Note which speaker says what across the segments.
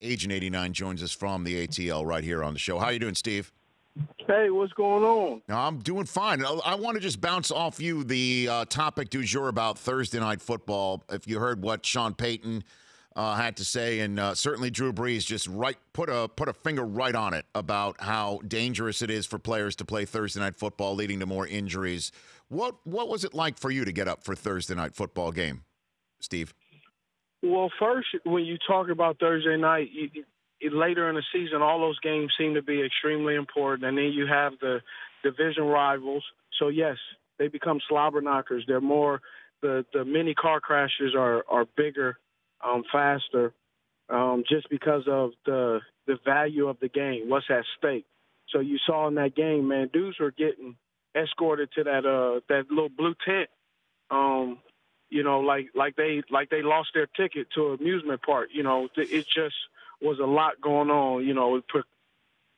Speaker 1: Agent 89 joins us from the ATL right here on the show. How you doing, Steve?
Speaker 2: Hey, what's going on?
Speaker 1: I'm doing fine. I want to just bounce off you the topic du jour about Thursday night football. If you heard what Sean Payton had to say, and certainly Drew Brees just put a finger right on it about how dangerous it is for players to play Thursday night football, leading to more injuries. What was it like for you to get up for Thursday night football game, Steve?
Speaker 2: Well, first, when you talk about Thursday night, later in the season, all those games seem to be extremely important. And then you have the division rivals. So, yes, they become slobber knockers. They're more the mini car crashes are bigger, faster, just because of the value of the game, what's at stake. So you saw in that game, man, dudes were getting escorted to that little blue tent. Like they lost their ticket to an amusement park. It just was a lot going on.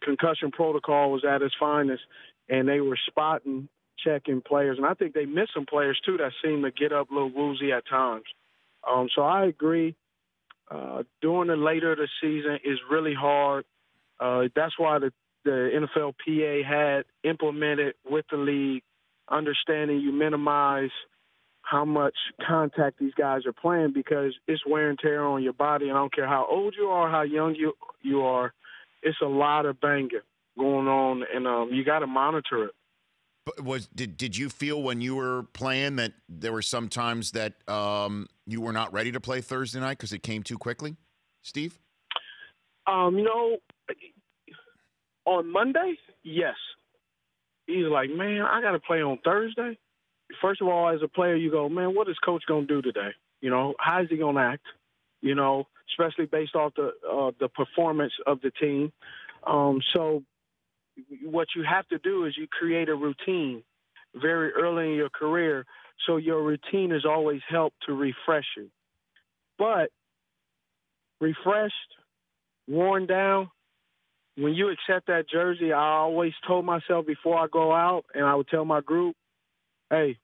Speaker 2: Concussion protocol was at its finest, and they were spotting, checking players. And I think they missed some players, too, that seemed to get up a little woozy at times. So I agree. Doing it later of the season is really hard. That's why the NFLPA had implemented with the league, understanding you minimize how much contact these guys are playing, because it's wear and tear on your body. And I don't care how old you are, how young you are, it's a lot of banging going on, and you got to monitor it.
Speaker 1: But did you feel when you were playing that there were some times that you were not ready to play Thursday night because it came too quickly, Steve?
Speaker 2: On Monday, yes. He's like, man, I got to play on Thursday. First of all, as a player, you go, man, what is coach going to do today? How is he going to act? Especially based off the performance of the team. So what you have to do is you create a routine very early in your career, so your routine has always helped to refresh you. But refreshed, worn down, when you accept that jersey, I always told myself before I go out, and I would tell my group, hey,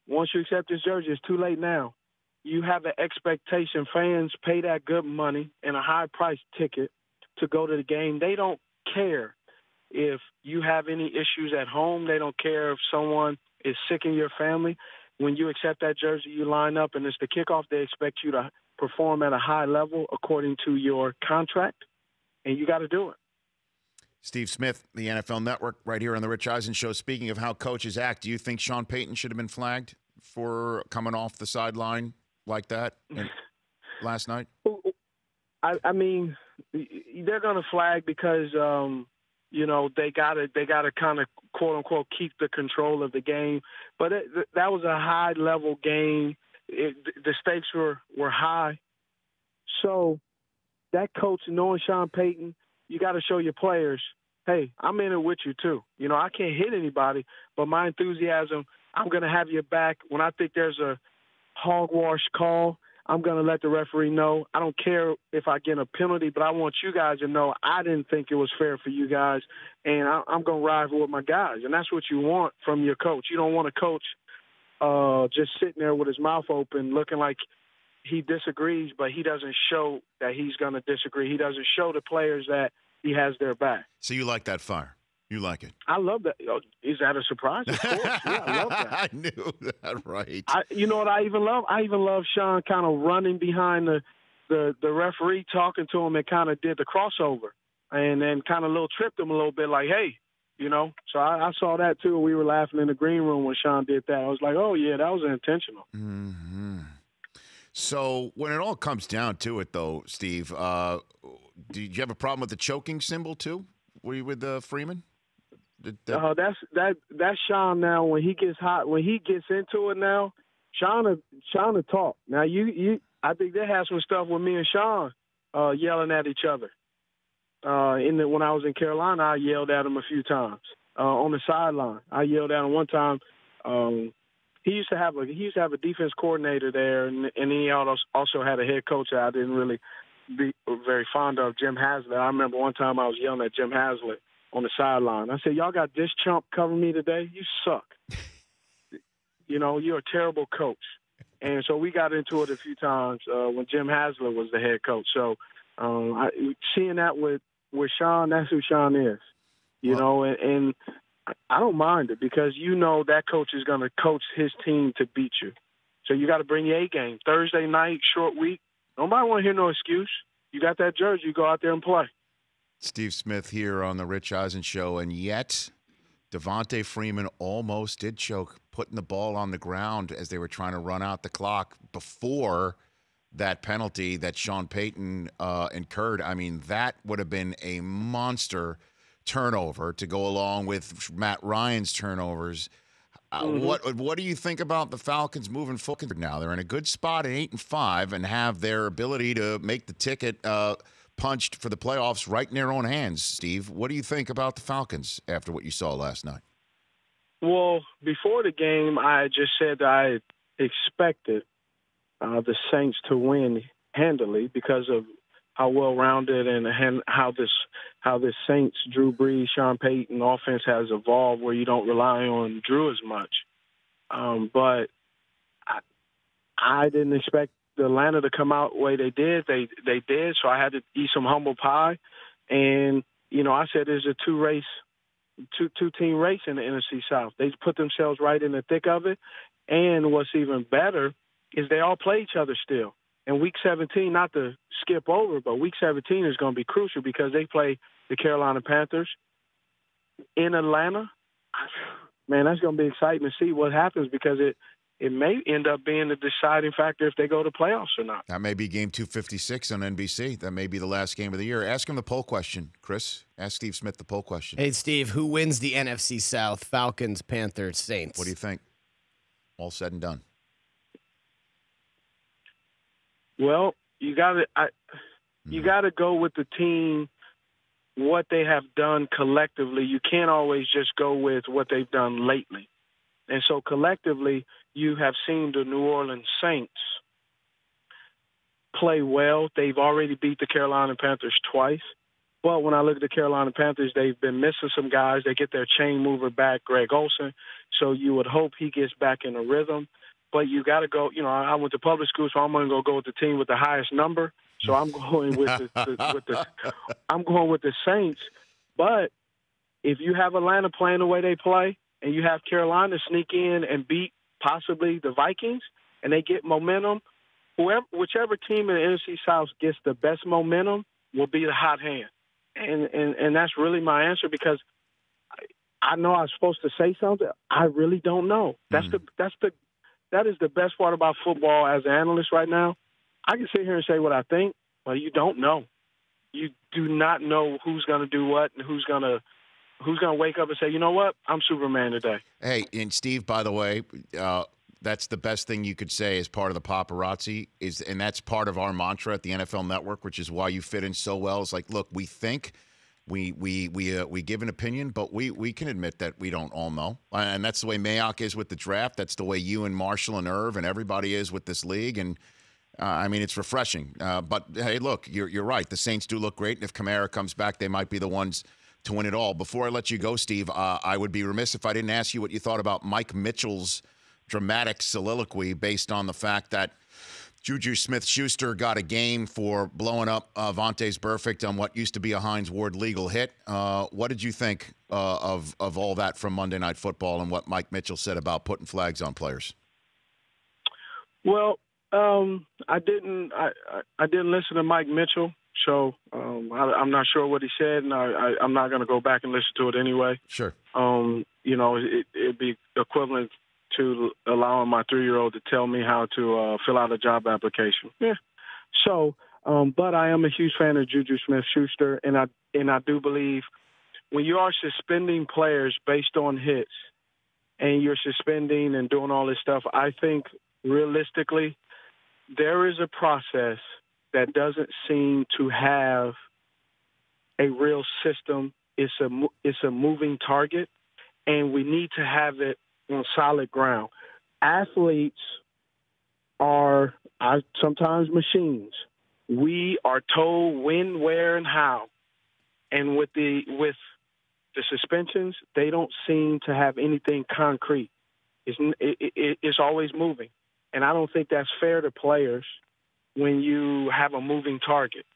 Speaker 2: once you accept this jersey, it's too late now. You have an expectation. Fans pay that good money and a high-priced ticket to go to the game. They don't care if you have any issues at home. They don't care if someone is sick in your family. When you accept that jersey, you line up, and it's the kickoff. They expect you to perform at a high level according to your contract, and you got to do it.
Speaker 1: Steve Smith, the NFL Network, right here on the Rich Eisen Show. Speaking of how coaches act, do you think Sean Payton should have been flagged for coming off the sideline like that last night?
Speaker 2: I mean, they're going to flag because they got to kind of quote unquote keep the control of the game. But that was a high level game. The stakes were high. So that coach, knowing Sean Payton, you got to show your players, hey, I'm in it with you too. I can't hit anybody, but my enthusiasm, I'm going to have your back. When I think there's a hogwash call, I'm going to let the referee know. I don't care if I get a penalty, but I want you guys to know I didn't think it was fair for you guys, and I'm going to rival with my guys. And that's what you want from your coach. You don't want a coach just sitting there with his mouth open looking like he disagrees, but he doesn't show that he's going to disagree. He doesn't show the players that he has their back.
Speaker 1: So you like that fire? You like it?
Speaker 2: I love that. Is that a surprise? Of course. Yeah, I love that.
Speaker 1: I knew that, right.
Speaker 2: You know what I even love? I even love Sean kind of running behind the referee, talking to him, and kind of did the crossover and then kind of little tripped him a little bit like, hey, So I saw that, too. We were laughing in the green room when Sean did that. I was like, oh, yeah, that was intentional.
Speaker 1: Mm-hmm. So when it all comes down to it, though, Steve, did you have a problem with the choking symbol, too? Were you with Freeman?
Speaker 2: That's Sean now. When he gets hot, when he gets into it now, Sean will talk. Now I think they had some stuff with me and Sean yelling at each other. When I was in Carolina, I yelled at him a few times on the sideline. I yelled at him one time. He used to have a defense coordinator there, and he also had a head coach that I didn't really be very fond of, Jim Haslett. I remember one time I was yelling at Jim Haslett on the sideline. I said, y'all got this chump covering me today? You suck. You're a terrible coach. And so we got into it a few times when Jim Haslett was the head coach. So Seeing that with Sean, that's who Sean is. You know, and I don't mind it because you know that coach is going to coach his team to beat you. So you got to bring your A game. Thursday night, short week. Nobody want to hear no excuse. You got that jersey, you go out there and play.
Speaker 1: Steve Smith here on the Rich Eisen Show, and yet Devontae Freeman almost did choke, putting the ball on the ground as they were trying to run out the clock before that penalty that Sean Payton incurred. I mean, that would have been a monster turnover to go along with Matt Ryan's turnovers. What do you think about the Falcons moving forward now? They're in a good spot at 8-5 and have their ability to make the ticket punched for the playoffs right in their own hands. Steve, what do you think about the Falcons after what you saw last night?
Speaker 2: Well, before the game, I just said I expected the Saints to win handily because of how well-rounded and how this Saints, Drew Brees, Sean Payton offense has evolved where you don't rely on Drew as much. But I didn't expect Atlanta to come out the way they did. They did, so I had to eat some humble pie. And, you know, I said there's a two-team race in the NFC South. They put themselves right in the thick of it. And what's even better is they all play each other still. And Week 17, not to skip over, but Week 17 is going to be crucial because they play the Carolina Panthers in Atlanta. Man, that's going to be exciting to see what happens because it may end up being the deciding factor if they go to playoffs or not.
Speaker 1: That may be game 256 on NBC. That may be the last game of the year. Ask him the poll question, Chris. Ask Steve Smith the poll question.
Speaker 3: Hey, Steve, who wins the NFC South? Falcons, Panthers, Saints?
Speaker 1: What do you think? All said and done.
Speaker 2: Well, you got to go with the team, what they have done collectively. You can't always just go with what they've done lately. And so collectively, you have seen the New Orleans Saints play well. They've already beat the Carolina Panthers twice. But when I look at the Carolina Panthers, they've been missing some guys. They get their chain mover back, Greg Olsen. So you would hope he gets back in a rhythm. But you got to go. You know, I went to public school, so I'm going to go with the team with the highest number. So I'm going with I'm going with the Saints. But if you have Atlanta playing the way they play, and you have Carolina sneak in and beat possibly the Vikings, and they get momentum, whichever team in the NFC South gets the best momentum will be the hot hand. And that's really my answer because I know I was supposed to say something. I really don't know. That is the best part about football as an analyst right now. I can sit here and say what I think, but you don't know. You do not know who's going to do what and who's going to wake up and say, you know what, I'm Superman today.
Speaker 1: Hey, and Steve, by the way, that's the best thing you could say as part of the paparazzi, and that's part of our mantra at the NFL Network, which is why you fit in so well. It's like, look, we think, we give an opinion, but we can admit that we don't all know. And that's the way Mayock is with the draft. That's the way you and Marshall and Irv and everybody is with this league. And, I mean, it's refreshing. But, hey, look, you're right. The Saints do look great, and if Kamara comes back, they might be the ones to win it all. Before I let you go, Steve, I would be remiss if I didn't ask you what you thought about Mike Mitchell's dramatic soliloquy based on the fact that Juju Smith-Schuster got a game for blowing up Vontae's Burfict on what used to be a Hines Ward legal hit. What did you think of all that from Monday Night Football and what Mike Mitchell said about putting flags on players?
Speaker 2: Well, I didn't listen to Mike Mitchell. So I'm not sure what he said, and I'm not going to go back and listen to it anyway.
Speaker 1: Sure.
Speaker 2: You know, it'd be equivalent to allowing my 3-year-old to tell me how to fill out a job application. Yeah. So, but I am a huge fan of Juju Smith-Schuster, and I do believe when you are suspending players based on hits, and you're suspending and doing all this stuff, I think realistically there is a process that doesn't seem to have a real system. It's a moving target, and we need to have it on solid ground. Athletes are sometimes machines. We are told when, where, and how. And with the suspensions, they don't seem to have anything concrete. It's always moving. And I don't think that's fair to players when you have a moving target.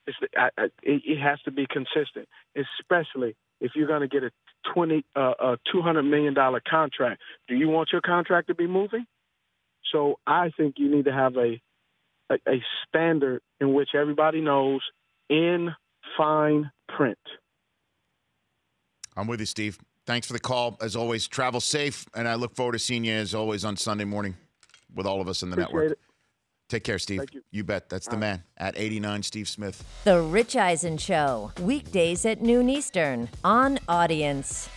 Speaker 2: It has to be consistent, especially if you're going to get a $200 million contract. Do you want your contract to be moving? So I think you need to have a standard in which everybody knows in fine print.
Speaker 1: I'm with you, Steve. Thanks for the call. As always, travel safe, and I look forward to seeing you, as always, on Sunday morning with all of us in the network.
Speaker 2: It.
Speaker 1: Take care, Steve.
Speaker 2: Thank you.
Speaker 1: You bet. That's the man at 89 Steve Smith.
Speaker 4: The Rich Eisen Show, weekdays at noon Eastern on Audience.